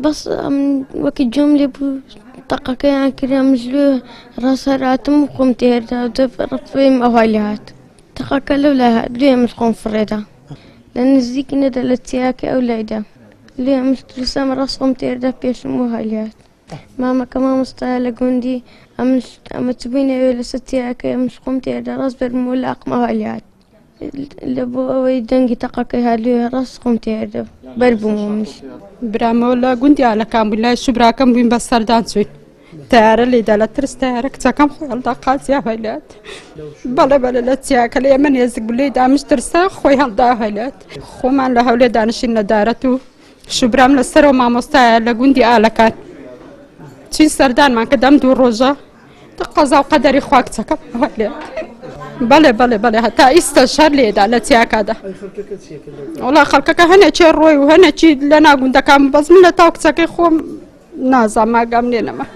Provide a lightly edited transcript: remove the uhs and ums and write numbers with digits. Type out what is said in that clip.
بس وقت جملة بطاقة كان كده مجلو راسها راتم وقمت هيدا ودفرت في مهاليات تقاك لولا ليه مش قوم فريدا لأن الزيك ندى لتياك أولادها ليه مش رسام راس قمت هيدا بيش مهاليات ماما كمان مستاهلة قندي أم تبيني ولا ستياك مش قمت هيدا راس بالملاق مهاليات لبو ويدنجي تقاك هالي راس قمت هيدا بربومش برامولا قندي على كامبلا شبرا كم بين بسر دانسوي تار اللي دالت ترستارك تكم خوي الدقات يا هلات بلا لا تياك لي من يزق بلي دا مش ترسا خوي هالدا هلات خو ما له ولاد دانشين دارتو شبرا من السر ما مستاهل قندي على كان تشي سردان ما قدام دور روجا تقزا وقدري خواك تكم هلات بلا حتى استشار لي دا تياك هذا والله خلقك هنا شي روي وهنا شي لنا قندك بس من توك تكي خو نازا ما قام لنا